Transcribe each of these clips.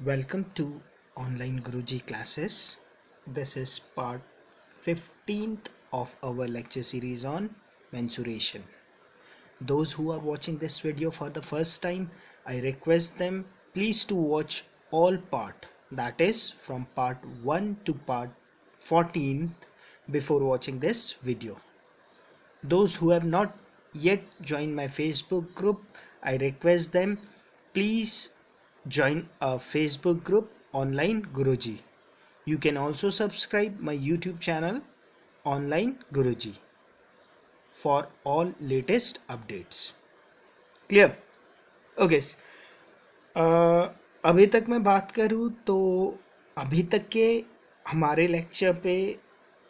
Welcome to Online Guruji classes. This is part 15th of our lecture series on mensuration. Those who are watching this video for the first time, I request them please to watch all part, that is from part 1 to part 14 before watching this video. Those who have not yet joined my Facebook group, I request them please join our Facebook group Online Guruji. You can also subscribe my YouTube channel Online Guruji for all latest updates. Clear? Okay. अभी तक मैं बात करूँ तो अभी तक के हमारे लेक्चर पे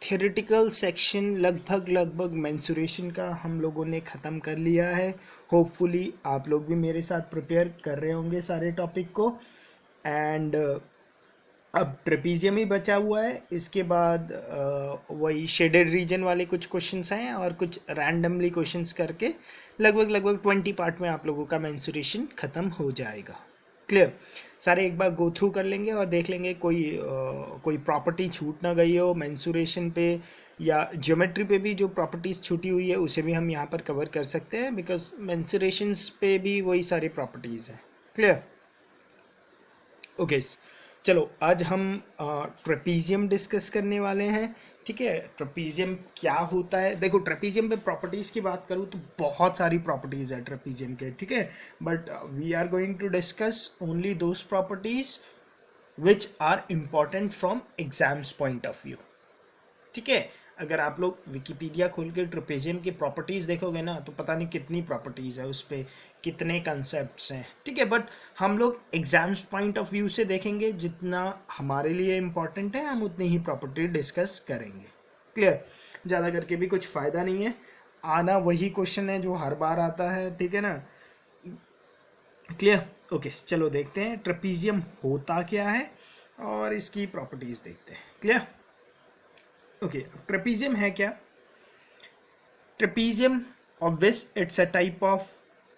थियोरेटिकल सेक्शन लगभग मेंसुरेशन का हम लोगों ने ख़त्म कर लिया है. होपफुली आप लोग भी मेरे साथ प्रिपेयर कर रहे होंगे सारे टॉपिक को. एंड अब ट्रेपीजियम ही बचा हुआ है. इसके बाद वही शेडेड रीजन वाले कुछ क्वेश्चंस हैं और कुछ रैंडमली क्वेश्चंस करके लगभग 20 पार्ट में आप लोगों का मेंसुरेशन ख़त्म हो जाएगा. क्लियर? सारे एक बार गो थ्रू कर लेंगे और देख लेंगे कोई प्रॉपर्टी छूट ना गई हो मेंसुरेशन पे, या ज्योमेट्री पे भी जो प्रॉपर्टीज छूटी हुई है उसे भी हम यहाँ पर कवर कर सकते हैं, बिकॉज मेंसुरेशंस पे भी वही सारी प्रॉपर्टीज हैं. क्लियर? ओके. चलो आज हम ट्रेपीजियम डिस्कस करने वाले हैं. ठीक है, ट्रेपीजियम क्या होता है. देखो, ट्रेपीजियम पे प्रॉपर्टीज़ की बात करूँ तो बहुत सारी प्रॉपर्टीज़ है ट्रेपीजियम के. ठीक है, but we are going to discuss only those properties which are important from exams point of view. ठीक है, अगर आप लोग विकिपीडिया खोल के ट्रेपीजियम की प्रॉपर्टीज़ देखोगे ना तो पता नहीं कितनी प्रॉपर्टीज़ है, उस पर कितने कंसेप्ट्स हैं. ठीक है, बट हम लोग एग्जाम्स पॉइंट ऑफ व्यू से देखेंगे, जितना हमारे लिए इम्पॉर्टेंट है हम उतनी ही प्रॉपर्टी डिस्कस करेंगे. क्लियर? ज़्यादा करके भी कुछ फ़ायदा नहीं है, आना वही क्वेश्चन है जो हर बार आता है. ठीक है ना? क्लियर? ओके, चलो देखते हैं ट्रेपीजियम होता क्या है और इसकी प्रॉपर्टीज़ देखते हैं. क्लियर? ओके, ट्रेपीजियम है क्या? Trapezium obvious it's a type of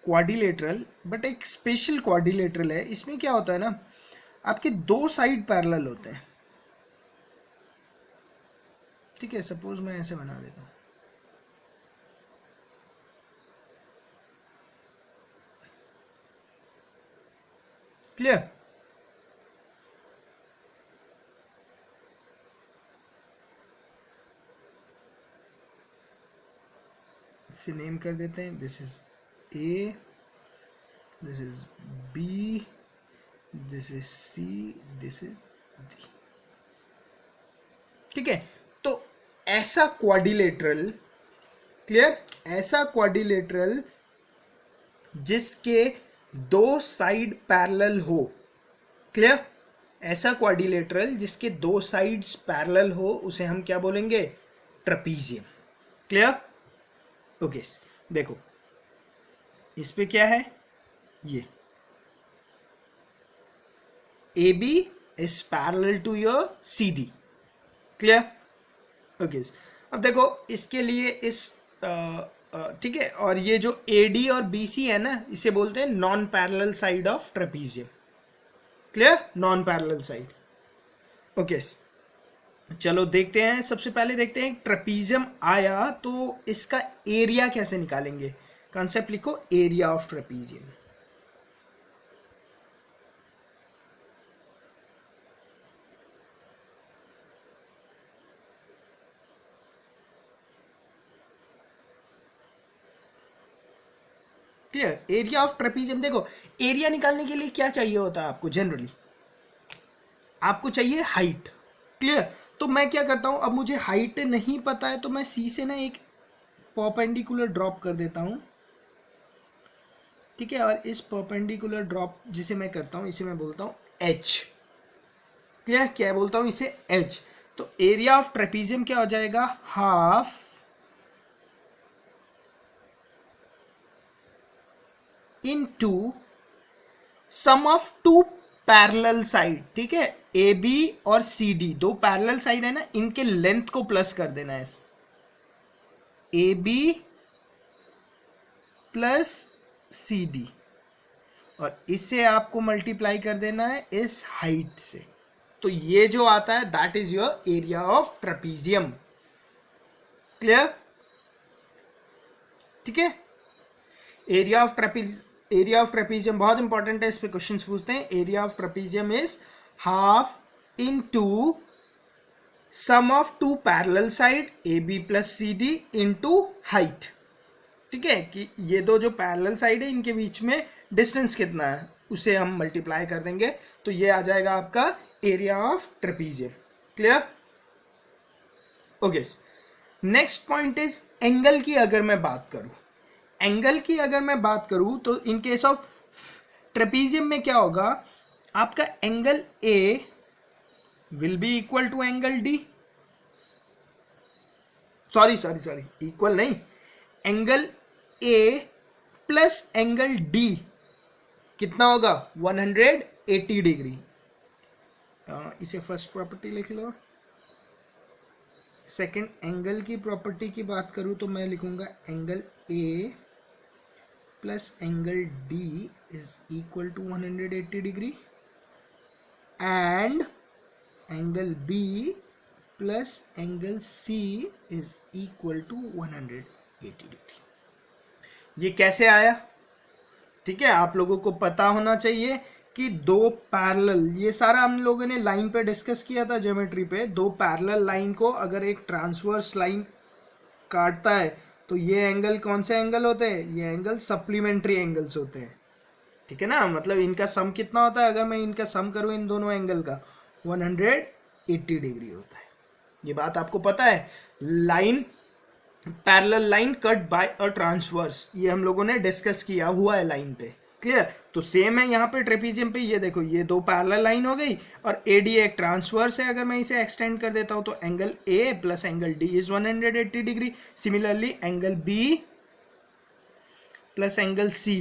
quadrilateral, but एक स्पेशल क्वाड्रिलेटरल है. इसमें क्या होता है ना, आपके दो साइड पैरेलल होते हैं. ठीक है, सपोज मैं ऐसे बना देता हूं. क्लियर? इसे नेम कर देते हैं. This is A, this is B, this is C, this is D. ठीक है, तो ऐसा क्वाड्रिलेटरल, क्लियर, ऐसा क्वाड्रिलेटरल जिसके दो साइड पैरेलल हो. क्लियर? ऐसा क्वाड्रिलेटरल जिसके दो साइड्स पैरेलल हो उसे हम क्या बोलेंगे? ट्रेपीजियम. क्लियर? ओके, देखो इस पे क्या है, ये AB is parallel to your CD. Clear? Okay, अब देखो इसके लिए इस ठीक है, और ये जो AD और BC है ना, इसे बोलते हैं non parallel side of trapezium. Clear? Non parallel side. Okay, चलो देखते हैं. सबसे पहले देखते हैं ट्रेपीजियम आया तो इसका एरिया कैसे निकालेंगे. कॉन्सेप्ट लिखो, area of trapezium. Clear? Area of trapezium. देखो, एरिया निकालने के लिए क्या चाहिए होता है आपको? जनरली आपको चाहिए हाइट. क्लियर? तो मैं क्या करता हूं, अब मुझे हाइट नहीं पता है तो मैं सी से ना एक परपेंडिकुलर ड्रॉप कर देता हूं. ठीक है, और इस परपेंडिकुलर ड्रॉप जिसे मैं करता हूं इसे मैं बोलता हूं एच. क्लियर? क्या बोलता हूं इसे? एच. तो एरिया ऑफ ट्रेपीजियम क्या हो जाएगा? Half into sum of two parallel side. ठीक है, ए बी और सी डी दो पैरेलल साइड है ना, इनके लेंथ को प्लस कर देना है. A B plus C D और इससे आपको मल्टीप्लाई कर देना है इस हाइट से। तो ये जो आता है that is your area of trapezium. Clear? ठीक है, एरिया ऑफ ट्रेपीजियम बहुत इंपॉर्टेंट है, इस पे क्वेश्चंस पूछते हैं। Area of trapezium is half into sum of two parallel side A B plus C D into height. ठीक है, कि ये दो जो पैरेलल साइड है इनके बीच में डिस्टेंस कितना है उसे हम मल्टीप्लाई कर देंगे, तो ये आ जाएगा आपका area of trapezium. Clear? Okay, next point is angle की अगर मैं बात करूं, एंगल की अगर मैं बात करूं तो इन केस ऑफ ट्रेपीजियम में क्या होगा, आपका angle A will be equal to angle D, sorry equal नहीं, angle A plus angle D कितना होगा 180 डिग्री। इसे फर्स्ट प्रॉपर्टी लिख लो। सेकंड एंगल की प्रॉपर्टी की बात करूं तो मैं लिखूंगा angle A plus angle D is equal to 180 degree and angle B plus angle C is equal to 180 degree. ये कैसे आया? ठीक है, आप लोगों को पता होना चाहिए कि दो पैरेलल, ये सारा हम लोगों ने लाइन पे डिस्कस किया था ज्योमेट्री पे, दो पैरेलल लाइन को अगर एक ट्रांसवर्स लाइन काटता है तो ये एंगल कौन से एंगल होते हैं, ये एंगल सप्लीमेंट्री एंगल्स होते हैं। ठीक है ना, मतलब इनका सम कितना होता है, अगर मैं इनका सम करूं इन दोनों एंगल का 180 डिग्री होता है। ये बात आपको पता है। Line, parallel line cut by a transverse, ये हम लोगों ने डिस्कस किया हुआ है लाइन पे। क्लियर? तो सेम है यहाँ पे ट्रेपीजियम पे, ये देखो ये दो पैरेलल लाइन हो गई और एडी एक ट्रांसवर्स है। अगर मैं इसे एक्सटेंड कर देता हूं तो angle A plus angle D is 180 degree. Similarly angle B plus angle C,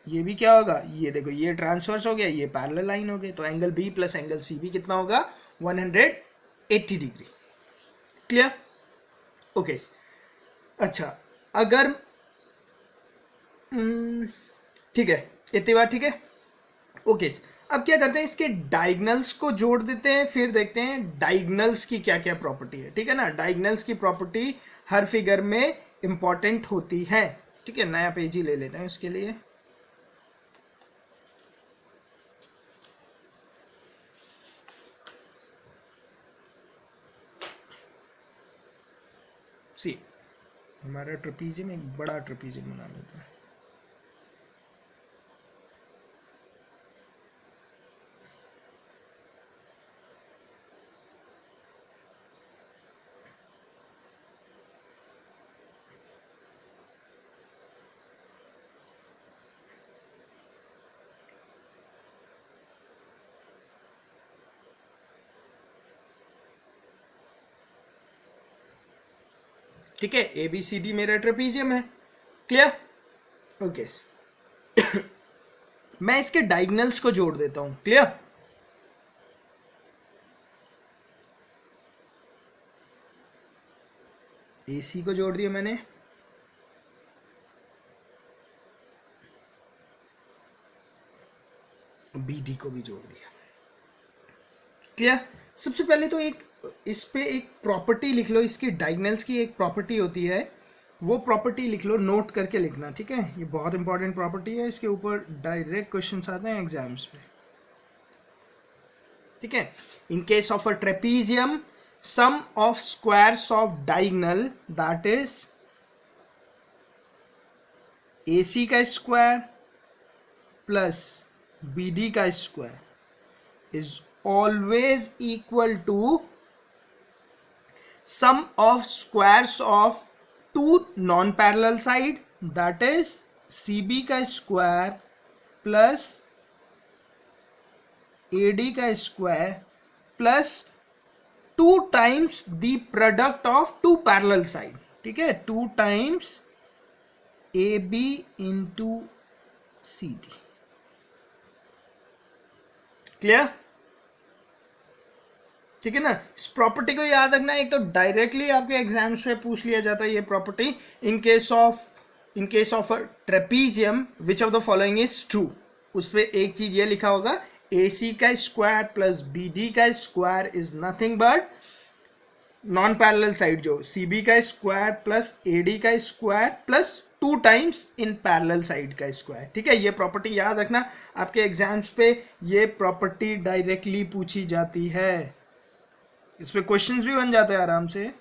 ये भी क्या होगा, ये देखो ये ट्रांसवर्स हो गया, ये पैरेलल लाइन हो गई, तो angle B plus angle C भी कितना होगा 180 डिग्री। क्लियर? ओके, अच्छा अगर ठीक है, इतनी बात ठीक है। ओके, अब क्या करते हैं, इसके डायगनल्स को जोड़ देते हैं, फिर देखते हैं डायगनल्स की क्या क्या प्रॉपर्टी है। ठीक है ना, डायगनल्स की प्रॉपर्टी हर फिगर में इंपॉर्टेंट होती है। ठीक है, नया पेज ही ले लेते हैं उसके लिए। सी हमारा ट्रेपीजियम एक बड़ा ट्रेपीजियम बना लेता है। ठीक है, ए बी सी डी मेरा ट्रेपीजियम है। क्लियर? ओके, मैं इसके डायगनल्स को जोड़ देता हूं। क्लियर? ए सी को जोड़ दिया मैंने, बी डी को भी जोड़ दिया। क्लियर? सबसे पहले तो एक इस पे एक प्रॉपर्टी लिख लो, इसकी डायगनल्स की एक प्रॉपर्टी होती है, वो प्रॉपर्टी लिख लो, नोट करके लिखना। ठीक है, ये बहुत इंपॉर्टेंट प्रॉपर्टी है, इसके ऊपर डायरेक्ट क्वेश्चंस आते हैं एग्जाम्स में। ठीक है, in case of a trapezium sum of squares of diagonal that is AC का स्क्वायर प्लस BD का square is always equal to sum of squares of two non-parallel side that is CB का square plus AD का square plus 2 times the product of two parallel side। ठीक है, 2 times AB into CD। Clear? ठीक है ना, इस property को याद रखना। एक तो डायरेक्टली आपके एग्जाम्स में पूछ लिया जाता है ये property, in case of a trapezium which of the following is true. उस पर एक चीज ये लिखा होगा, AC का स्क्वायर प्लस BD का square is nothing but non parallel side जो CB का स्क्वायर प्लस AD का square plus 2 times in parallel side का स्क्वायर। ठीक है, ये प्रॉपर्टी याद रखना, आपके एग्जाम्स पे ये प्रॉपर्टी डायरेक्टली पूछी जाती है, इस पे क्वेश्चंस भी बन जाते हैं आराम से।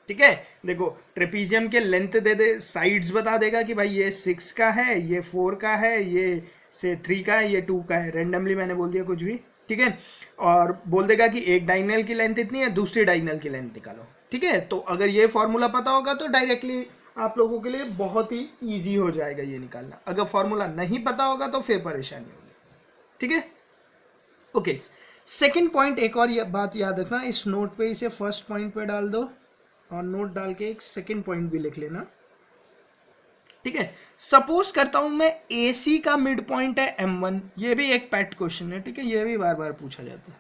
ठीक है, देखो ट्रेपीजियम के लेंथ दे दे, साइड्स बता देगा कि भाई ये 6 का है, ये 4 का है, ये से 3 का है, ये 2 का है, रेंडमली मैंने बोल दिया कुछ भी। ठीक है, और बोल देगा कि एक डायगोनल की लेंथ इतनी है, दूसरी डायगोनल की लेंथ निकालो। ठीक है, तो अगर ये फॉर्मूला पता होगा तो डायरेक्टली आप लोगों के लिए बहुत ही ईजी हो जाएगा ये निकालना। अगर फॉर्मूला नहीं पता होगा तो फिर परेशानी होगी। ठीक है, ओके। सेकेंड पॉइंट, एक और बात याद रखना, इस नोट पे इसे फर्स्ट पॉइंट पे डाल दो और नोट डाल के एक सेकंड पॉइंट भी लिख लेना। ठीक है, सपोज करता हूं मैं AC का मिड पॉइंट है M1, ये भी एक पेट क्वेश्चन है। ठीक है, ये भी बार बार पूछा जाता है।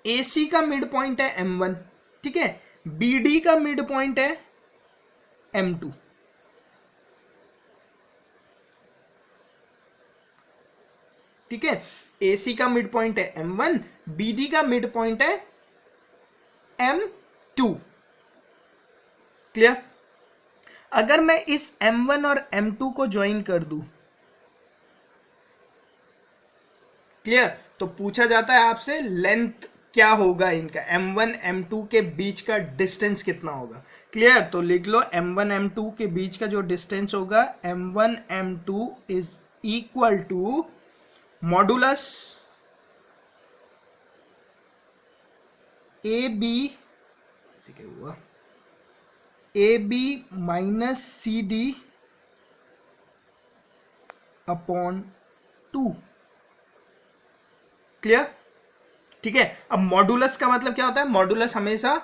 AC का मिड पॉइंट है M1, ठीक है, BD का मिड पॉइंट है M2। ठीक है, AC का मिड पॉइंट है M1, BD का मिड पॉइंट है M2। क्लियर? अगर मैं इस M1 और M2 को ज्वाइन कर दूं, क्लियर, तो पूछा जाता है आपसे लेंथ क्या होगा इनका, M1 M2 के बीच का डिस्टेंस कितना होगा। क्लियर, तो लिख लो M1 M2 के बीच का जो डिस्टेंस होगा, M1 M2 is equal to modulus AB, क्या हुआ, AB minus CD upon 2। Clear? ठीक है, अब मॉडुलस का मतलब क्या होता है, मॉडुलस हमेशा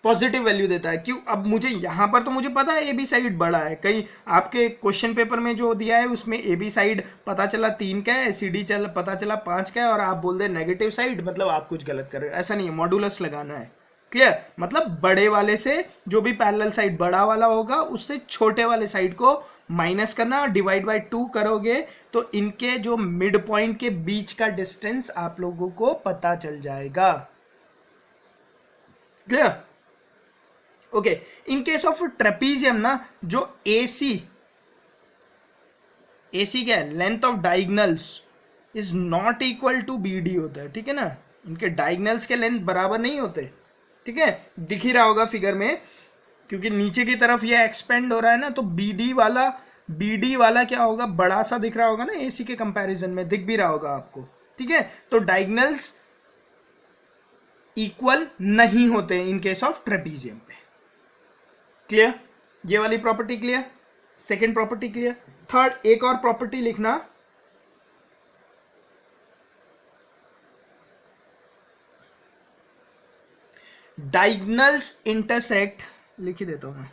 पॉजिटिव वैल्यू देता है। क्यों? अब मुझे यहां पर तो मुझे पता है AB साइड बड़ा है, कहीं आपके क्वेश्चन पेपर में जो दिया है उसमें AB साइड पता चला 3 का है, CD पता चला 5 का है, और आप बोल दे नेगेटिव साइड, मतलब आप कुछ गलत कर रहे हो। ऐसा नहीं है, मॉडुलस लगाना है। क्लियर? मतलब बड़े वाले से जो भी पैरेलल साइड बड़ा वाला होगा उससे छोटे वाले साइड को माइनस करना और डिवाइड बाय 2 करोगे तो इनके जो मिड पॉइंट के बीच का डिस्टेंस आप लोगों को पता चल जाएगा। Clear? Okay, in case of trapezium ना, जो AC क्या है, length of diagonals is not equal to BD होता है। ठीक है ना, इनके डायगोनल्स के लेंथ बराबर नहीं होते। ठीक है, दिख ही रहा होगा फिगर में, क्योंकि नीचे की तरफ ये एक्सपेंड हो रहा है ना, तो BD वाला क्या होगा, बड़ा सा दिख रहा होगा ना AC के कंपैरिजन में, दिख भी रहा होगा आपको। ठीक है, तो डायगोनल्स इक्वल नहीं होते इन केस ऑफ ट्रेपीजियम पे। क्लियर? ये वाली property clear, second property clear. Third, एक और प्रॉपर्टी लिखना, डायगोनल्स इंटरसेक्ट, लिख ही देता हूं मैं,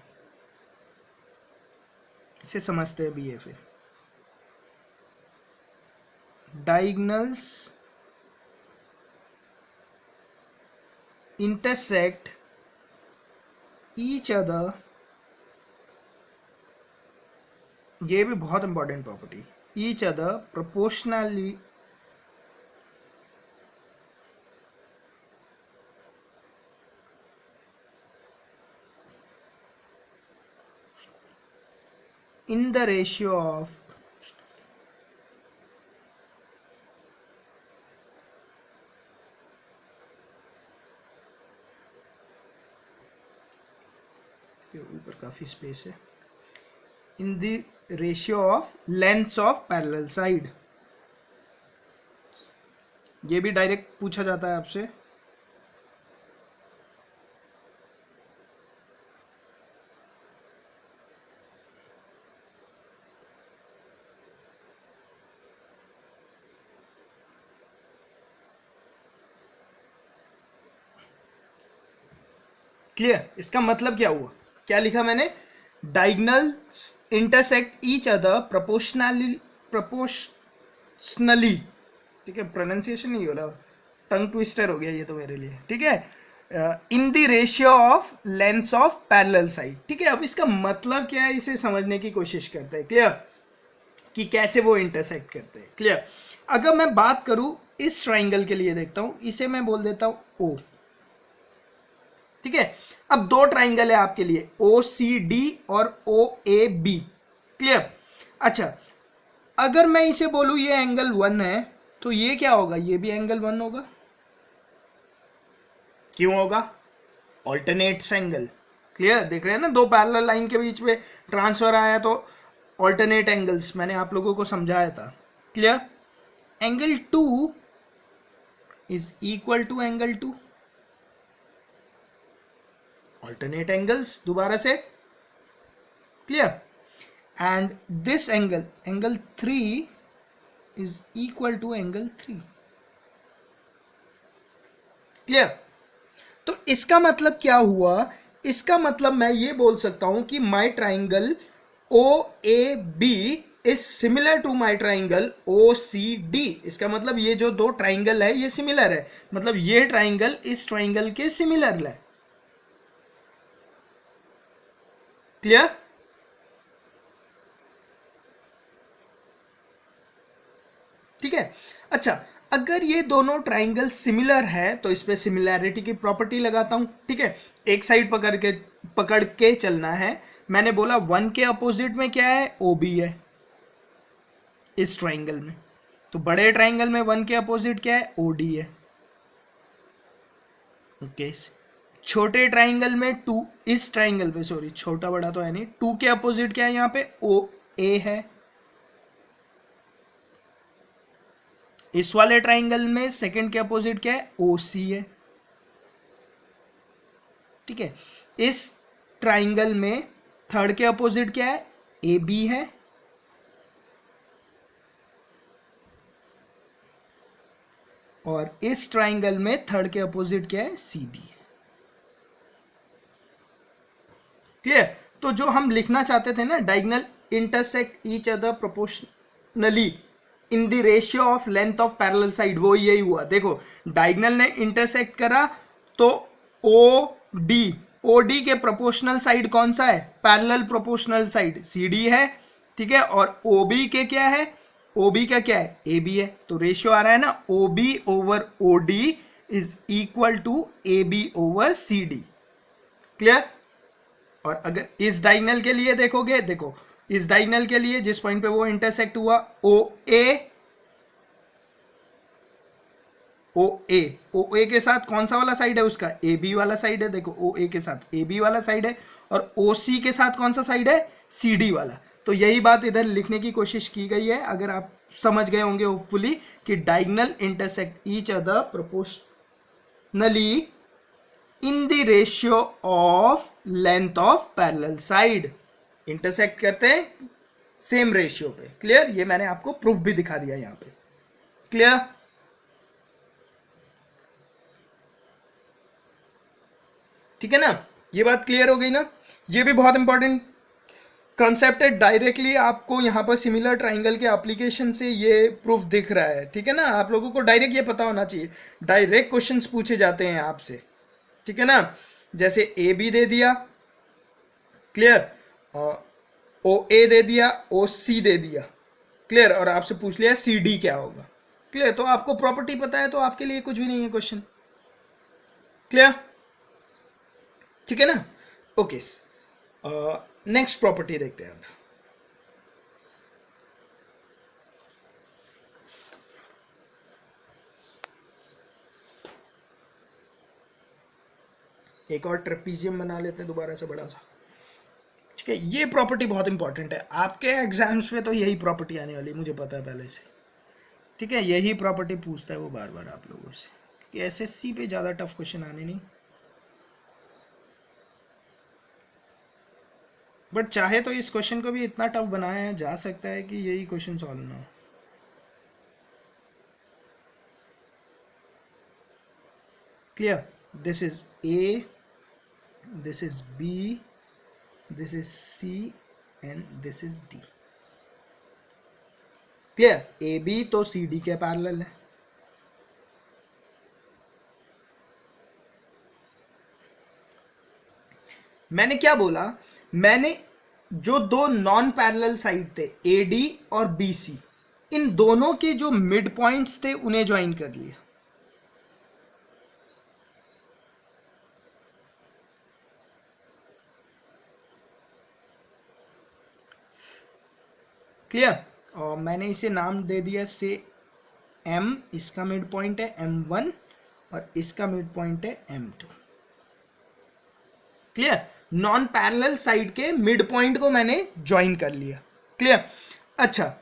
इसे समझते हैं भी है। फिर डायगोनल्स intersect each other, ये भी बहुत important property, each other proportionally in the ratio of ऊपर काफी स्पेस है, इन the ratio of lengths of parallel side. ये भी डायरेक्ट पूछा जाता है आपसे। क्लियर? इसका मतलब क्या हुआ, क्या लिखा मैंने, diagonals intersect each other proportionally. ठीक है, प्रोनाउंसिएशन नहीं हो रहा, टंग ट्विस्टर हो गया ये तो मेरे लिए। ठीक है, इन the ratio of lengths of parallel side. ठीक है, अब इसका मतलब क्या है इसे समझने की कोशिश करते हैं। क्लियर, कि कैसे वो इंटरसेक्ट करते हैं। क्लियर, अगर मैं बात करूं इस ट्राइंगल के लिए, देखता हूं, इसे मैं बोल देता हूं ओ। ठीक है, अब दो ट्राइंगल है आपके लिए, ओ सी डी और ओ ए बी। क्लियर, अच्छा, अगर मैं इसे बोलूं ये एंगल 1 है, तो ये क्या होगा, ये भी एंगल 1 होगा। क्यों होगा, ऑल्टरनेट्स एंगल। क्लियर, देख रहे हैं ना, दो पैरेलल लाइन के बीच में ट्रांसफर आया तो ऑल्टरनेट एंगल्स मैंने आप लोगों को समझाया था। Clear, angle 2 is equal to angle 2, alternate angles दोबारा से। Clear, and this angle, angle 3 is equal to angle 3। Clear, तो इसका मतलब क्या हुआ, इसका मतलब मैं ये बोल सकता हूं कि my triangle O A B is similar to my triangle O C D. इसका मतलब ये जो दो ट्राइंगल है ये सिमिलर है, मतलब ये ट्राइंगल इस ट्राइंगल के सिमिलर है। क्लियर, ठीक है, अच्छा, अगर ये दोनों ट्राइंगल सिमिलर है तो इस पे सिमिलैरिटी की प्रॉपर्टी लगाता हूं। ठीक है, एक साइड पकड़ के चलना है। मैंने बोला 1 के अपोजिट में क्या है, ओ बी है इस ट्राइंगल में, तो बड़े ट्राइंगल में 1 के अपोजिट क्या है, ओ डी है। ओके, छोटे ट्राइंगल में 2, इस ट्राइंगल पे, सॉरी छोटा बड़ा तो है नहीं, 2 के अपोजिट क्या है यहाँ पे, ओ ए है। इस वाले ट्राइंगल में सेकंड के अपोजिट क्या है, ओ सी है। ठीक है, इस ट्राइंगल में थर्ड के अपोजिट क्या है, ए बी है। और इस ट्राइंगल में थर्ड के अपोजिट क्या है, सी डी है। क्लियर, तो जो हम लिखना चाहते थे ना, diagonal intersect each other proportionally in the ratio of length of parallel side, वो यही हुआ। देखो, डायगोनल ने इंटरसेक्ट करा तो ओ डी के प्रोपोर्शनल साइड कौन सा है, parallel proportional side C D है। ठीक है, और ओ बी के क्या है, ओ बी का क्या है, ए बी है। तो रेशियो आ रहा है ना, O B over O D is equal to A B over C D. Clear, और अगर इस डायगोनल के लिए देखोगे, देखो इस डायगोनल के लिए जिस पॉइंट पे वो इंटरसेक्ट हुआ, ओ ए के साथ कौन सा वाला साइड है उसका, ए बी वाला साइड है। देखो ओ ए के साथ ए बी वाला साइड है, और ओ सी के साथ कौन सा साइड है, सी डी वाला। तो यही बात इधर लिखने की कोशिश की गई है, अगर आप समझ गए होंगे होपफुली, कि diagonal intersect each other proportionally in the ratio of length of parallel side, intersect करते हैं सेम रेशियो पे। क्लियर, ये मैंने आपको प्रूफ भी दिखा दिया यहां पे। क्लियर, ठीक है ना, ये बात क्लियर हो गई ना। ये भी बहुत इंपॉर्टेंट कंसेप्ट है, डायरेक्टली आपको यहाँ पर सिमिलर ट्राइंगल के एप्लीकेशन से ये प्रूफ दिख रहा है। ठीक है ना, आप लोगों को डायरेक्ट ये पता होना चाहिए, डायरेक्ट क्वेश्चंस पूछे जाते हैं आपसे। ठीक है ना, जैसे ए बी दे दिया, क्लियर, ओ ए दे दिया, ओ सी दे दिया, क्लियर, और आपसे पूछ लिया सी डी क्या होगा। क्लियर, तो आपको प्रॉपर्टी पता है तो आपके लिए कुछ भी नहीं है क्वेश्चन। क्लियर, ठीक है ना। ओके, नेक्स्ट प्रॉपर्टी देखते हैं अब। एक और ट्रेपीजियम बना लेते हैं दोबारा से बड़ा सा। ठीक है, ये प्रॉपर्टी बहुत इंपॉर्टेंट है, आपके एग्जाम्स में तो यही प्रॉपर्टी आने वाली है, मुझे पता है पहले से। ठीक है, यही प्रॉपर्टी पूछता है वो बार बार आप लोगों से, कि एसएससी पे ज़्यादा टफ क्वेश्चन आने नहीं, बट चाहे तो इस क्वेश्चन को भी इतना टफ बनाया जा सकता है कि यही क्वेश्चन सॉल्व ना हो। Clear, this is A, this is B, this is C and this is D. Clear, A B तो सी डी के पैरेलल है। मैंने क्या बोला, मैंने जो दो नॉन पैरेलल साइड थे AD और BC, इन दोनों के जो मिड पॉइंट्स थे उन्हें ज्वाइन कर लिया। क्लियर? और मैंने इसे नाम दे दिया से M, इसका मिड पॉइंट है M1 और इसका मिड पॉइंट है M2। Clear? Non parallel side के मिड पॉइंट को मैंने ज्वाइन कर लिया। क्लियर? अच्छा,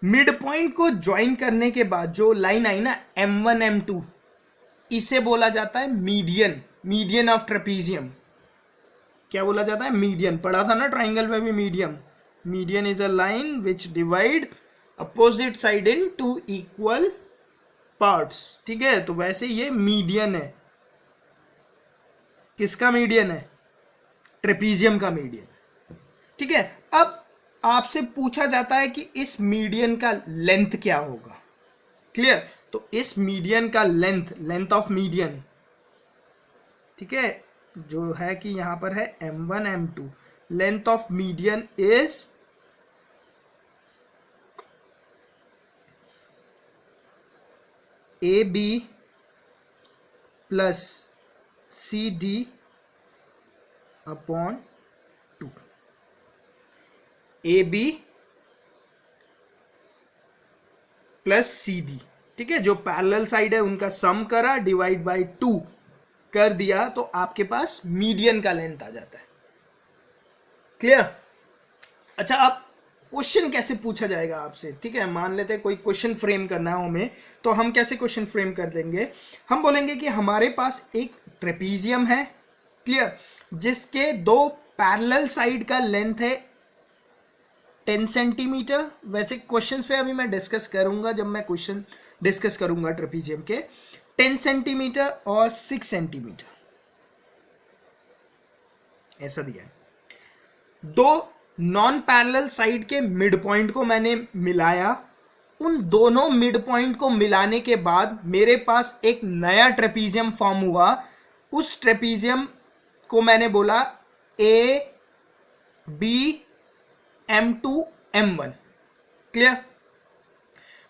मिड पॉइंट को ज्वाइन करने के बाद जो लाइन आई ना M1 M2, इसे बोला जाता है मीडियन, मीडियन ऑफ ट्रेपीजियम। क्या बोला जाता है? मीडियन। पढ़ा था ना ट्राइंगल में भी median. Median is a line which divide opposite side in two equal parts. ठीक है, तो वैसे ये मीडियन है। किसका मीडियन है? ट्रेपीजियम का मीडियन। ठीक है, अब आपसे पूछा जाता है कि इस मीडियन का लेंथ क्या होगा। क्लियर? तो इस मीडियन का लेंथ, लेंथ ऑफ मीडियन, ठीक है, जो है कि यहां पर है M1 M2, length of median is AB plus CD upon 2। AB plus CD, ठीक है, जो पैरेलल साइड है उनका सम करा, डिवाइड बाय 2 कर दिया, तो आपके पास मीडियन का लेंथ आ जाता है। क्लियर? अच्छा, अब क्वेश्चन कैसे पूछा जाएगा आपसे? ठीक है, मान लेते हैं कोई क्वेश्चन फ्रेम करना है हमें, तो हम कैसे क्वेश्चन फ्रेम कर देंगे? हम बोलेंगे कि हमारे पास एक ट्रेपीजियम है, क्लियर, जिसके दो पैरेलल साइड का लेंथ है 10 सेंटीमीटर। वैसे क्वेश्चंस पे अभी मैं डिस्कस करूंगा जब मैं क्वेश्चन डिस्कस करूंगा ट्रेपीजियम के। 10 सेंटीमीटर और 6 सेंटीमीटर ऐसा दिया है। दो नॉन पैरेलल साइड के मिड पॉइंट को मैंने मिलाया, उन दोनों मिड पॉइंट को मिलाने के बाद मेरे पास एक नया ट्रेपीजियम फॉर्म हुआ। उस ट्रेपीजियम को मैंने बोला A B M2 M1। Clear?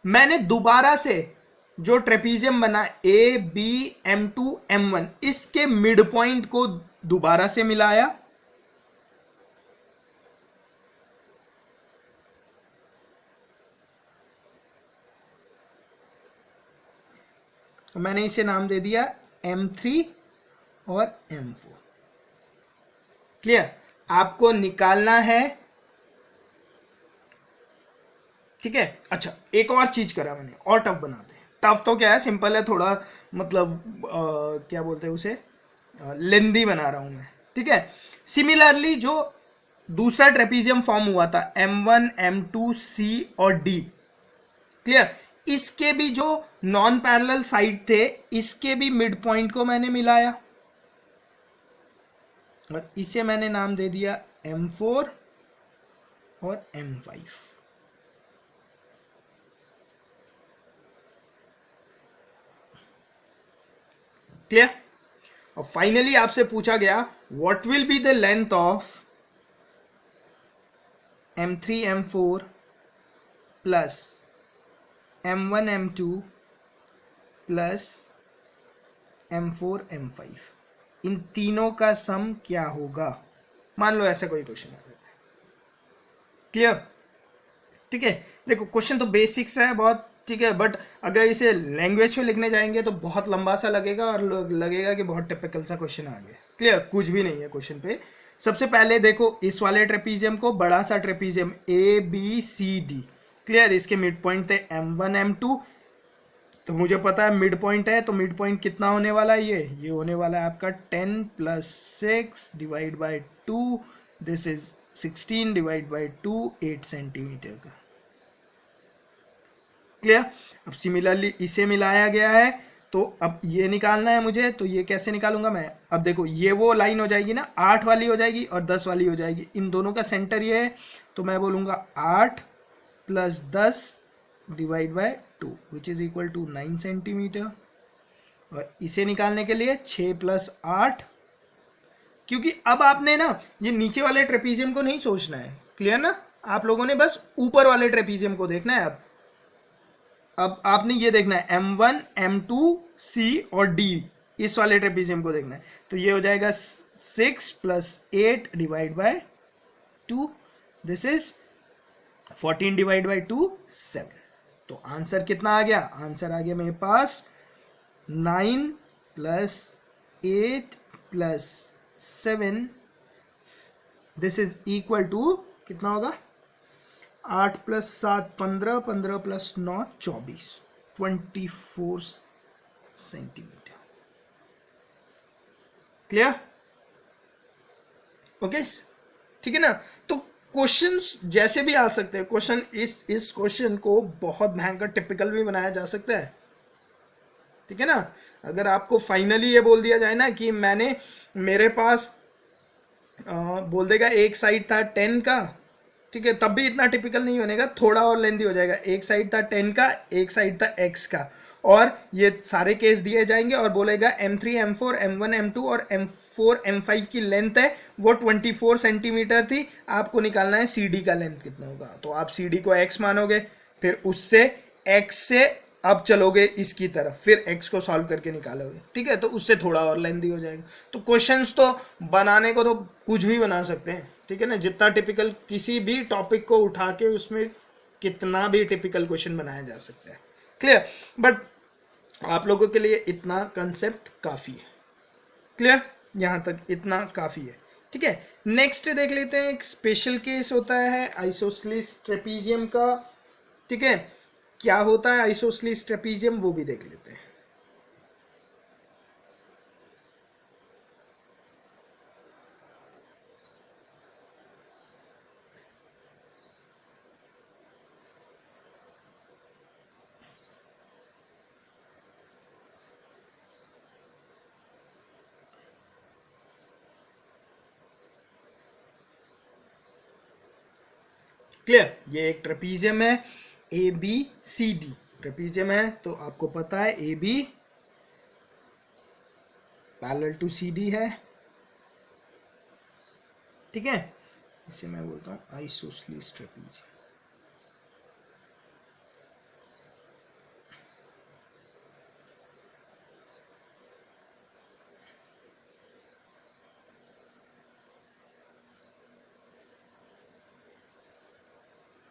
मैंने दोबारा से जो ट्रेपीजियम बना A B M2 M1, इसके मिड पॉइंट को दोबारा से मिलाया, तो मैंने इसे नाम दे दिया M3 और M4। क्लियर? आपको निकालना है, ठीक है। अच्छा, एक और चीज करा मैंने, और टफ बनाते हैं। टफ तो क्या है, सिंपल है थोड़ा, मतलब क्या बोलते हैं उसे, लेंदी बना रहा हूं मैं। ठीक है, सिमिलरली जो दूसरा ट्रेपीजियम फॉर्म हुआ था M1 M2 C और D, क्लियर, इसके भी जो नॉन पैरेलल साइड थे, इसके भी मिड पॉइंट को मैंने मिलाया और इसे मैंने नाम दे दिया M4 और M5। क्लियर? और फाइनली आपसे पूछा गया what will be the length of M3 M4 plus M1 M2 plus M4 M5, इन तीनों का सम क्या होगा? मान लो ऐसा कोई क्वेश्चन आ जाता है। क्लियर? ठीक है, देखो क्वेश्चन तो बेसिक्स है बहुत, ठीक है, बट अगर इसे लैंग्वेज में लिखने जाएंगे तो बहुत लंबा सा लगेगा और लगेगा कि बहुत टिपिकल सा क्वेश्चन आ गया। क्लियर? कुछ भी नहीं है क्वेश्चन पे। सबसे पहले देखो इस वाले ट्रेपीजियम को, बड़ा सा ट्रेपीजियम ABCD, क्लियर, इसके मिड पॉइंट थे M1 M2, तो मुझे पता है मिड पॉइंट है, तो मिड पॉइंट कितना होने वाला है? ये होने वाला है आपका 10 + 6 divide by 2, this is 16 divide by 2, 8 centimetre का। क्लियर? अब सिमिलरली इसे मिलाया गया है, तो अब ये निकालना है मुझे, तो ये कैसे निकालूंगा मैं? अब देखो ये वो लाइन हो जाएगी ना, 8 वाली हो जाएगी और 10 वाली हो जाएगी, इन दोनों का सेंटर ये है, तो मैं बोलूंगा 8 + 10 divide by 2 which is equal to 9 centimetre. और इसे निकालने के लिए 6 + 8, क्योंकि अब आपने ना ये नीचे वाले ट्रेपीजियम को नहीं सोचना है, क्लियर ना, आप लोगों ने बस ऊपर वाले ट्रेपीजियम को देखना है। अब आपने ये देखना है M1 M2 C और D, इस वाले ट्रेपीजियम को देखना है। तो ये हो जाएगा 6 + 8 divide by 2, this is 14 divide by 2 7। तो आंसर कितना आ गया? आंसर आ गया मेरे पास 9 + 8 + 7, दिस इज इक्वल टू कितना होगा? 8 + 7 15, 15 + 9 24, 24 सेंटीमीटर। क्लियर? ओके, ठीक है ना। तो क्वेश्चंस जैसे भी आ सकते हैं, क्वेश्चन इस क्वेश्चन को बहुत भयंकर टिपिकल भी बनाया जा सकता है, ठीक है ना। अगर आपको फाइनली ये बोल दिया जाए ना कि मेरे पास बोल देगा एक साइड था 10 का, ठीक है, तब भी इतना टिपिकल नहीं बनेगा, थोड़ा और लेंदी हो जाएगा। एक साइड था 10 का, एक साइड था x का, और ये सारे केस दिए जाएंगे और बोलेगा M3 M4 M1 M2 और M4 M5 की लेंथ है वो 24 सेंटीमीटर थी, आपको निकालना है CD का लेंथ कितना होगा। तो आप CD को x मानोगे, फिर उससे x से अब चलोगे इसकी तरफ, फिर x को सॉल्व करके निकालोगे, ठीक है। तो उससे थोड़ा और लेंदी हो जाएगा। तो क्वेश्चंस तो बनाने को तो कुछ भी बना सकते हैं, ठीक है ना, जितना टिपिकल किसी भी टॉपिक को उठा के उसमें कितना भी टिपिकल क्वेश्चन बनाया जा सकता है, क्लियर। बट आप लोगों के लिए इतना कंसेप्ट काफी है, क्लियर, यहां तक इतना काफी है, ठीक है। नेक्स्ट देख लेते हैं, एक स्पेशल केस होता है आइसोसेलेस ट्रेपीजियम का, ठीक है। क्या होता है आइसोसेलेस ट्रेपीजियम वो भी देख लेते हैं। क्लियर, ये एक ट्रेपीजियम है ABCD ट्रेपीजियम है, तो आपको पता है AB पैरेलल टू CD है, ठीक है। इसे मैं बोलता हूं आइसोसेलेस ट्रेपीजियम।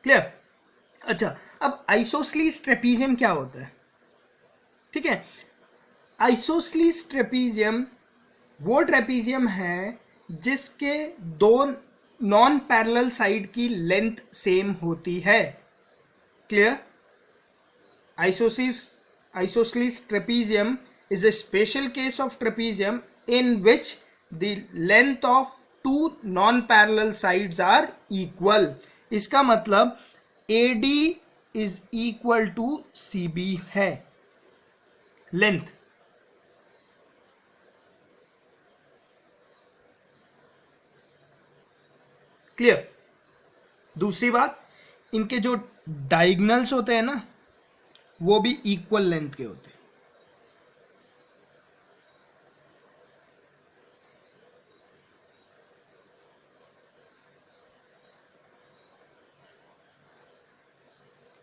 क्लियर। अच्छा, अब आइसोसेलेस ट्रेपीजियम क्या होता है, ठीक है। आइसोसेलेस ट्रेपीजियम वो ट्रेपीजियम है जिसके दो नॉन पैरेलल साइड की लेंथ सेम होती है, clear. Isosceles trapezium is a special case of trapezium in which the length of two non-parallel sides are equal. इसका मतलब AD is equal to CB है, लेंथ। क्लियर। दूसरी बात, इनके जो डायगोनल्स होते हैं ना वो भी इक्वल लेंथ के होते हैं।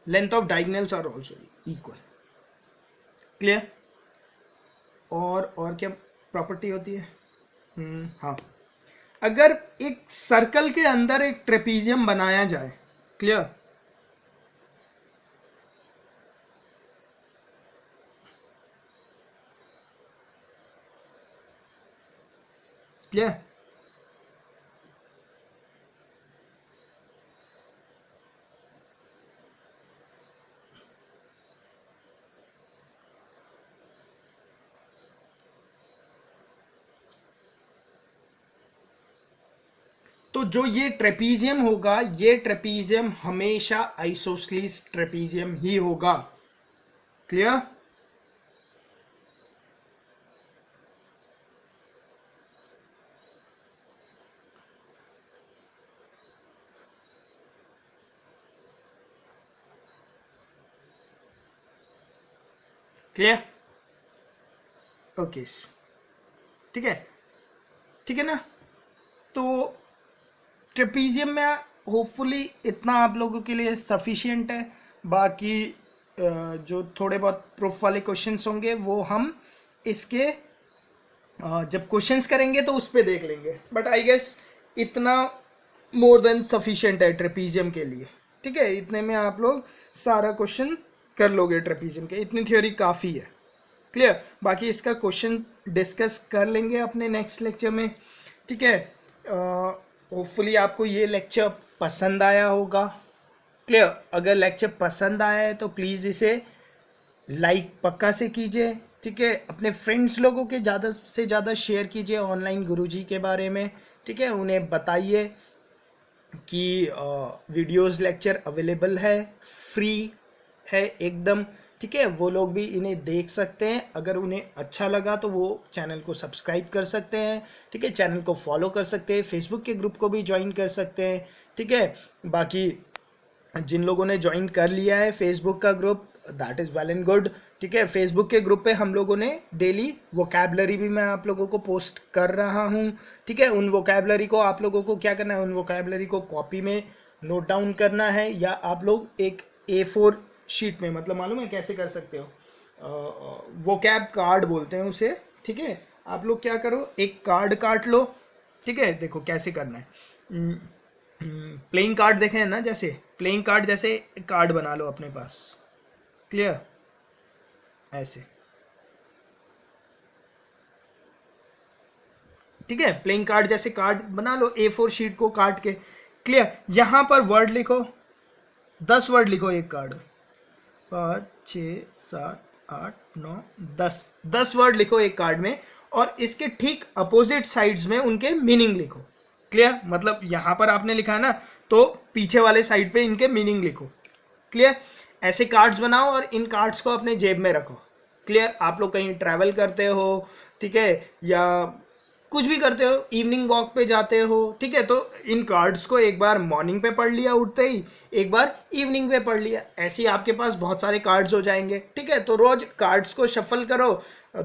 Length of diagonals are also equal, clear. और क्या प्रॉपर्टी होती है? हाँ, अगर एक सर्कल के अंदर एक ट्रेपीजियम बनाया जाए, क्लियर, क्लियर, तो जो ये ट्रेपीजियम होगा, ये ट्रेपीजियम हमेशा आइसोसेलेस ट्रेपीजियम ही होगा, क्लियर। क्लियर, ओके, ठीक है, ठीक है ना। तो ट्रेपीजियम में होपफुली इतना आप लोगों के लिए सफिशिएंट है। बाकी जो थोड़े बहुत प्रूफ वाले क्वेश्चंस होंगे वो हम इसके जब क्वेश्चंस करेंगे तो उस पर देख लेंगे, बट आई गेस इतना मोर देन सफिशिएंट है ट्रेपीजियम के लिए। ठीक है, इतने में आप लोग सारा क्वेश्चन कर लोगे ट्रेपीजियम के, इतनी थ्योरी काफ़ी है। क्लियर, बाकी इसका क्वेश्चन डिस्कस कर लेंगे अपने नेक्स्ट लेक्चर में। ठीक है, होपफुली आपको ये लेक्चर पसंद आया होगा। क्लियर, अगर लेक्चर पसंद आया है तो प्लीज़ इसे लाइक पक्का से कीजिए। ठीक है, अपने फ्रेंड्स लोगों के ज़्यादा से ज़्यादा शेयर कीजिए ऑनलाइन गुरुजी के बारे में। ठीक है, उन्हें बताइए कि वीडियोस लेक्चर अवेलेबल है, फ्री है एकदम। ठीक है, वो लोग भी इन्हें देख सकते हैं। अगर उन्हें अच्छा लगा तो वो चैनल को सब्सक्राइब कर सकते हैं। ठीक है, चैनल को फॉलो कर सकते हैं, फेसबुक के ग्रुप को भी ज्वाइन कर सकते हैं। ठीक है, बाकी जिन लोगों ने ज्वाइन कर लिया है फेसबुक का group, that is well and good. ठीक है, फेसबुक के ग्रुप पे हम लोगों ने डेली वोकैबलरी भी मैं आप लोगों को पोस्ट कर रहा हूँ। ठीक है, उन वोकैबलरी को आप लोगों को क्या करना है, उन वोकैबलरी को कॉपी में नोट डाउन करना है, या आप लोग एक A4 शीट में, मतलब मालूम है कैसे कर सकते हो, वोकैब कार्ड बोलते हैं उसे। ठीक है, आप लोग क्या करो, एक कार्ड काट लो। ठीक है, देखो कैसे करना है। प्लेइंग कार्ड देखे हैं ना, जैसे प्लेइंग कार्ड जैसे कार्ड बना लो अपने पास। क्लियर, ऐसे। ठीक है, प्लेइंग कार्ड जैसे कार्ड बना लो, A4 शीट को काट के। क्लियर, यहां पर वर्ड लिखो, 10 वर्ड लिखो एक कार्ड, 5 6 7 8 9 10 वर्ड लिखो एक कार्ड में, और इसके ठीक अपोजिट साइड्स में उनके मीनिंग लिखो। क्लियर, मतलब यहां पर आपने लिखा है ना, तो पीछे वाले साइड पे इनके मीनिंग लिखो। क्लियर, ऐसे कार्ड्स बनाओ और इन कार्ड्स को अपने जेब में रखो। क्लियर, आप लोग कहीं ट्रैवल करते हो, ठीक है, या कुछ भी करते हो, इवनिंग वॉक पे जाते हो, ठीक है, तो इन कार्ड्स को एक बार मॉर्निंग पे पढ़ लिया उठते ही, एक बार इवनिंग पे पढ़ लिया, ऐसे ही आपके पास बहुत सारे कार्ड्स हो जाएंगे। ठीक है, तो रोज कार्ड्स को शफल करो,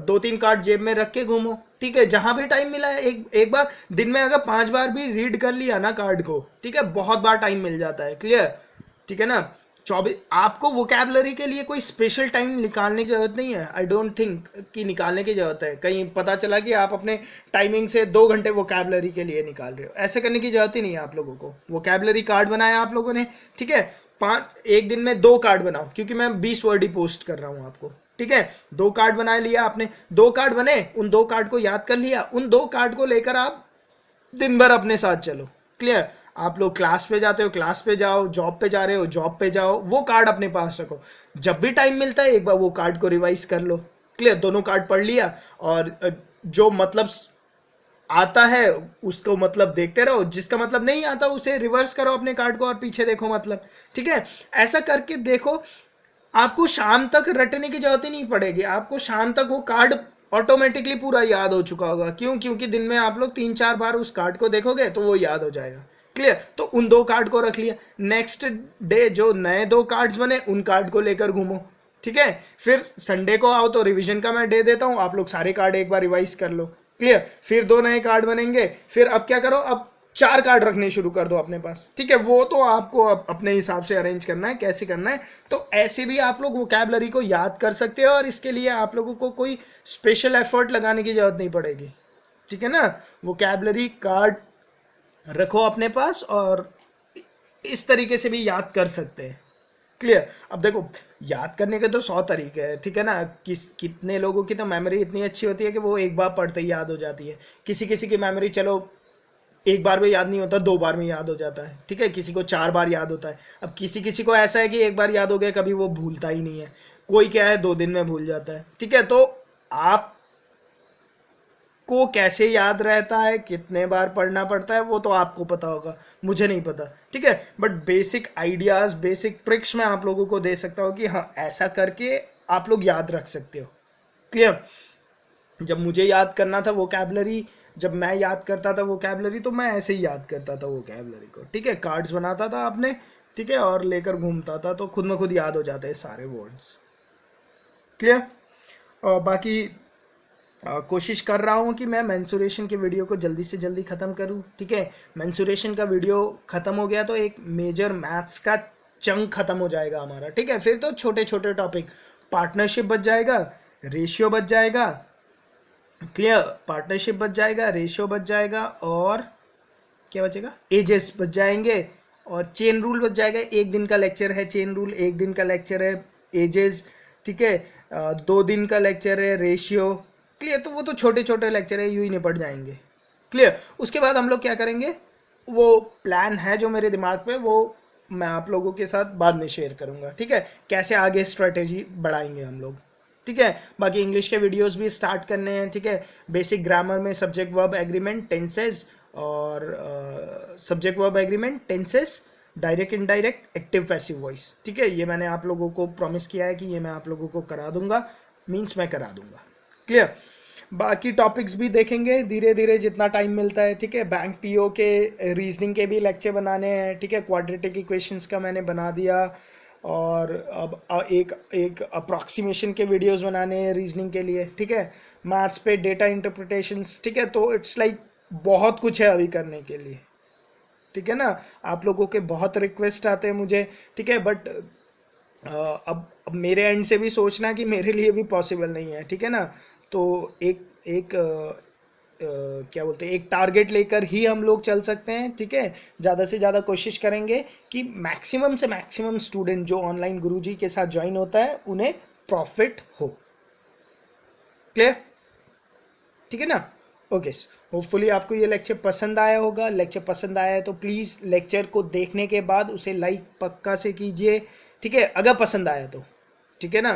2-3 कार्ड जेब में रख के घूमो। ठीक है, जहां भी टाइम मिला है, एक बार दिन में अगर 5 बार भी रीड कर लिया ना कार्ड को, ठीक है, बहुत बार टाइम मिल जाता है। क्लियर, ठीक है ना। 24, आपको वोकैबलरी के लिए कोई स्पेशल टाइम निकालने की जरूरत नहीं है। आई डोंट थिंक कि निकालने की जरूरत है। कहीं पता चला कि आप अपने टाइमिंग से 2 घंटे वोकैबलरी के लिए निकाल रहे हो, ऐसे करने की जरूरत ही नहीं है आप लोगों को। वोकैबलरी कार्ड बनाया आप लोगों ने, ठीक है, एक दिन में 2 कार्ड बनाओ, क्योंकि मैं 20 वर्ड ही पोस्ट कर रहा हूँ आपको। ठीक है, 2 कार्ड बना लिया आपने, 2 कार्ड बने, उन 2 कार्ड को याद कर लिया, उन 2 कार्ड को लेकर आप दिन भर अपने साथ चलो। क्लियर, आप लोग क्लास पे जाते हो, क्लास पे जाओ, जॉब पे जा रहे हो, जॉब पे जाओ, वो कार्ड अपने पास रखो। जब भी टाइम मिलता है एक बार वो कार्ड को रिवाइज कर लो। क्लियर, दोनों कार्ड पढ़ लिया, और जो मतलब आता है उसको मतलब देखते रहो, जिसका मतलब नहीं आता उसे रिवर्स करो अपने कार्ड को और पीछे देखो मतलब। ठीक है, ऐसा करके देखो, आपको शाम तक रटने की जरूरत ही नहीं पड़ेगी। आपको शाम तक वो कार्ड ऑटोमेटिकली पूरा याद हो चुका होगा। क्यों? क्योंकि दिन में आप लोग 3-4 बार उस कार्ड को देखोगे तो वो याद हो जाएगा। क्लियर, तो उन 2 कार्ड को रख लिया, नेक्स्ट डे जो नए 2 कार्ड्स बने उन कार्ड को लेकर घूमो। ठीक है, फिर संडे को आओ तो रिवीजन का मैं डे देता हूं, आप लोग सारे कार्ड एक बार रिवाइज कर लो। क्लियर, फिर 2 नए कार्ड बनेंगे, फिर अब क्या करो, अब 4 कार्ड रखने शुरू कर दो अपने पास। ठीक है, वो तो आपको अपने हिसाब से अरेंज करना है, कैसे करना है। तो ऐसे भी आप लोग वोकैबलरी को याद कर सकते हो, और इसके लिए आप लोगों को कोई स्पेशल एफर्ट लगाने की जरूरत नहीं पड़ेगी। ठीक है ना, वोकैबलरी कार्ड रखो अपने पास और इस तरीके से भी याद कर सकते हैं। क्लियर, अब देखो याद करने के तो 100 तरीके हैं। ठीक है ना, कितने लोगों की तो मेमोरी इतनी अच्छी होती है कि वो एक बार पढ़ते ही याद हो जाती है। किसी किसी की मेमोरी चलो एक बार में याद नहीं होता, 2 बार में याद हो जाता है। ठीक है, किसी को 4 बार याद होता है। अब किसी किसी को ऐसा है कि एक बार याद हो गया कभी वो भूलता ही नहीं है। कोई क्या है 2 दिन में भूल जाता है। ठीक है, तो आप को कैसे याद रहता है, कितने बार पढ़ना पड़ता है, वो तो आपको पता होगा, मुझे नहीं पता। ठीक है, but basic ideas, basic tricks मैं आप लोगों को दे सकता हूँ कि हाँ ऐसा करके आप लोग याद रख सकते हो। क्लियर, जब मुझे याद करना था वोकैबलरी, जब मैं याद करता था वोकैबलरी, तो मैं ऐसे ही याद करता था वोकैबलरी को। ठीक है, कार्ड्स बनाता था आपने, ठीक है, और लेकर घूमता था, तो खुद में खुद याद हो जाते हैं सारे वर्ड्स। क्लियर, और बाकी कोशिश कर रहा हूँ कि मैं मेंसुरेशन के वीडियो को जल्दी से जल्दी ख़त्म करूँ, ठीक है। मेंसुरेशन का वीडियो ख़त्म हो गया तो एक मेजर मैथ्स का चंक ख़त्म हो जाएगा हमारा, ठीक है। फिर तो छोटे छोटे टॉपिक, पार्टनरशिप बच जाएगा, रेशियो बच जाएगा, क्लियर, पार्टनरशिप बच जाएगा, रेशियो बच जाएगा, और क्या बचेगा, एजेस बच जाएंगे, और चेन रूल बच जाएगा। एक दिन का लेक्चर है चेन रूल, एक दिन का लेक्चर है एजेस, ठीक है। 2 दिन का लेक्चर है रेशियो, क्लियर। तो वो तो छोटे छोटे लेक्चर है, यूं ही निपट जाएंगे, क्लियर। उसके बाद हम लोग क्या करेंगे, वो प्लान है जो मेरे दिमाग पे, वो मैं आप लोगों के साथ बाद में शेयर करूंगा, ठीक है। कैसे आगे स्ट्रेटेजी बढ़ाएंगे हम लोग, ठीक है। बाकी इंग्लिश के वीडियोस भी स्टार्ट करने हैं, ठीक है। बेसिक ग्रामर में सब्जेक्ट वर्ब एग्रीमेंट, टेंसेस, और subject verb agreement, tenses, direct indirect, active passive voice, ठीक है। ये मैंने आप लोगों को प्रॉमिस किया है कि ये मैं आप लोगों को करा दूंगा, मीन्स मैं करा दूंगा, क्लियर। बाकी टॉपिक्स भी देखेंगे धीरे धीरे जितना टाइम मिलता है, ठीक है। बैंक पीओ के रीजनिंग के भी लेक्चर बनाने हैं, ठीक है। क्वाड्रेटिक इक्वेशंस का मैंने बना दिया, और अब एक एक अप्रॉक्सीमेशन के वीडियोस बनाने हैं रीजनिंग के लिए, ठीक है। मैथ्स पे डेटा इंटरप्रिटेशंस, ठीक है। तो इट्स लाइक बहुत कुछ है अभी करने के लिए, ठीक है ना। आप लोगों के बहुत रिक्वेस्ट आते हैं मुझे, ठीक है, बट अब मेरे एंड से भी सोचना कि मेरे लिए भी पॉसिबल नहीं है, ठीक है ना। तो एक एक क्या बोलते हैं, एक टारगेट लेकर ही हम लोग चल सकते हैं, ठीक है। ज़्यादा से ज़्यादा कोशिश करेंगे कि मैक्सिमम से मैक्सिमम स्टूडेंट जो ऑनलाइन गुरुजी के साथ ज्वाइन होता है उन्हें प्रॉफिट हो, क्लियर, ठीक है ना। ओके, होपफुली आपको ये लेक्चर पसंद आया होगा। लेक्चर पसंद आया है तो प्लीज़ लेक्चर को देखने के बाद उसे लाइक पक्का से कीजिए, ठीक है, अगर पसंद आया तो, ठीक है ना,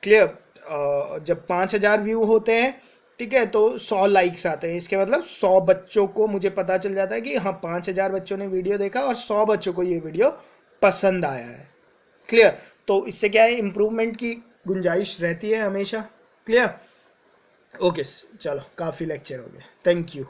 क्लियर। जब 5,000 व्यू होते हैं, ठीक है, तो 100 लाइक्स आते हैं, इसके मतलब 100 बच्चों को मुझे पता चल जाता है कि हाँ 5,000 बच्चों ने वीडियो देखा और 100 बच्चों को ये वीडियो पसंद आया है, क्लियर। तो इससे क्या है, इम्प्रूवमेंट की गुंजाइश रहती है हमेशा, क्लियर। ओके, चलो काफ़ी लेक्चर हो गया, थैंक यू।